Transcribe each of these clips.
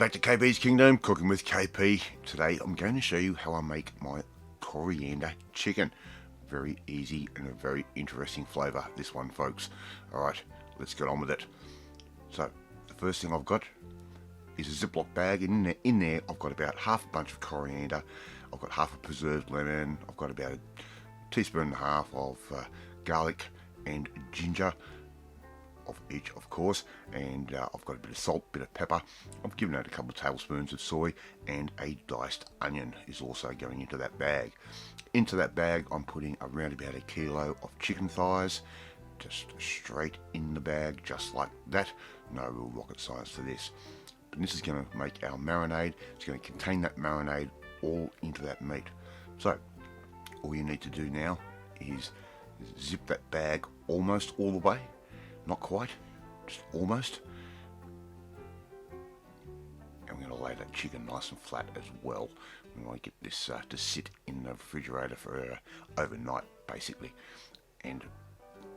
back to KP's Kingdom, cooking with KP. Today I'm going to show you how I make my coriander chicken. Very easy and a very interesting flavour, this one, folks. Alright, let's get on with it. So, the first thing I've got is a Ziploc bag. In there I've got about half a bunch of coriander. I've got half a preserved lemon. I've got about a teaspoon and a half of garlic and ginger. Of each, of course, and I've got a bit of salt, bit of pepper. I've given out a couple of tablespoons of soy, and a diced onion is also going into that bag. Into that bag I'm putting around about a kilo of chicken thighs, just straight in the bag, just like that. No real rocket science to this. But this is going to make our marinade. It's going to contain that marinade all into that meat. So all you need to do now is zip that bag almost all the way. Not quite, just almost. And we're going to lay that chicken nice and flat as well. We want to get this to sit in the refrigerator for overnight, basically. And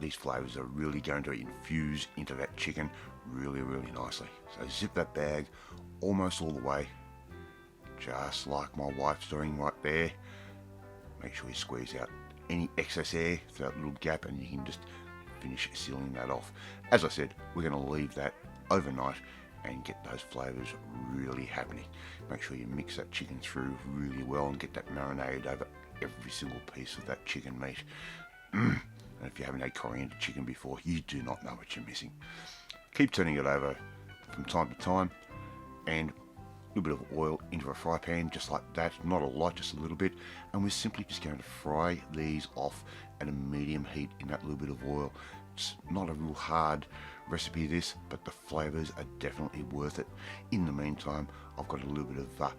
these flavours are really going to infuse into that chicken really, really nicely. So zip that bag almost all the way, just like my wife's doing right there. Make sure you squeeze out any excess air through that little gap, and you can just finish sealing that off. As I said, we're going to leave that overnight and get those flavours really happening. Make sure you mix that chicken through really well and get that marinade over every single piece of that chicken meat. And if you haven't had coriander chicken before, you do not know what you're missing. Keep turning it over from time to time, and a little bit of oil into a fry pan, just like that. Not a lot, just a little bit. And we're simply just going to fry these off at a medium heat in that little bit of oil. It's not a real hard recipe, this, but the flavours are definitely worth it. In the meantime, I've got a little bit of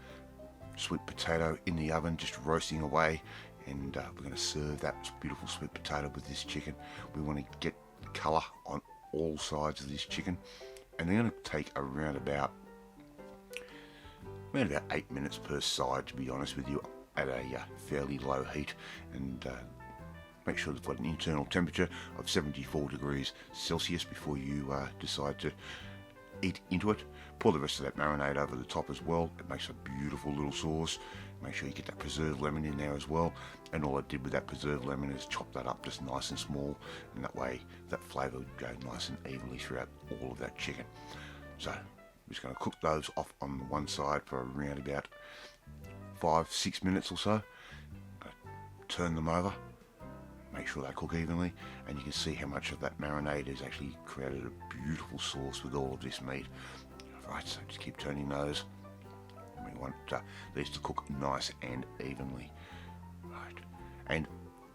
sweet potato in the oven, just roasting away, and we're going to serve that beautiful sweet potato with this chicken. We want to get the colour on all sides of this chicken, and they're going to take around about 8 minutes per side, to be honest with you, at a fairly low heat. And make sure they've got an internal temperature of 74 degrees Celsius before you decide to eat into it. Pour the rest of that marinade over the top as well. It makes a beautiful little sauce. Make sure you get that preserved lemon in there as well. And all I did with that preserved lemon is chop that up just nice and small, and that way that flavour would go nice and evenly throughout all of that chicken. So I'm just going to cook those off on one side for around about 5-6 minutes or so. Turn them over, make sure they cook evenly, and you can see how much of that marinade has actually created a beautiful sauce with all of this meat. Right, so just keep turning those. We want these to cook nice and evenly. Right, and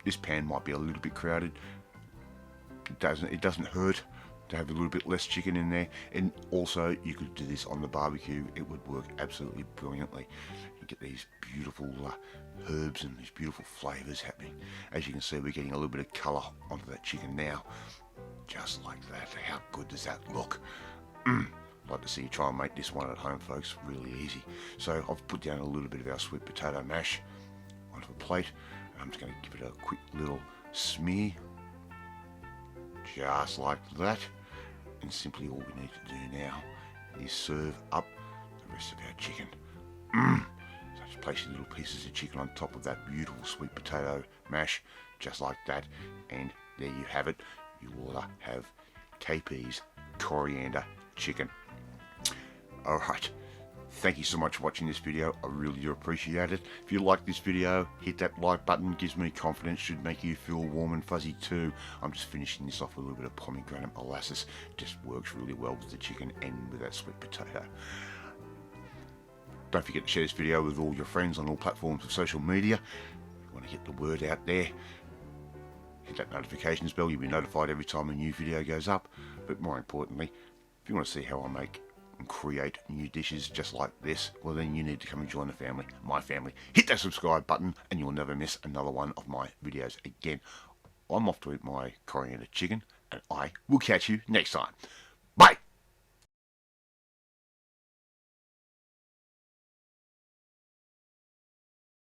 this pan might be a little bit crowded. It doesn't hurt to have a little bit less chicken in there, and also you could do this on the barbecue. It would work absolutely brilliantly. You get these beautiful herbs and these beautiful flavours happening. As you can see, we're getting a little bit of colour onto that chicken now, just like that. How good does that look? I'd like to see you try and make this one at home, folks. Really easy. So I've put down a little bit of our sweet potato mash onto a plate. I'm just going to give it a quick little smear, just like that. And simply all we need to do now is serve up the rest of our chicken. So just place your little pieces of chicken on top of that beautiful sweet potato mash, just like that. And there you have it. You will have KP's coriander chicken. Alright, thank you so much for watching this video. I really do appreciate it. If you like this video, hit that like button. Gives me confidence, should make you feel warm and fuzzy too. I'm just finishing this off with a little bit of pomegranate molasses. Just works really well with the chicken and with that sweet potato. Don't forget to share this video with all your friends on all platforms of social media. If you want to get the word out there, hit that notifications bell. You'll be notified every time a new video goes up. But more importantly, if you want to see how I make and create new dishes just like this, well then you need to come and join the family, my family. Hit that subscribe button and you'll never miss another one of my videos again. I'm off to eat my coriander chicken, and I will catch you next time. Bye!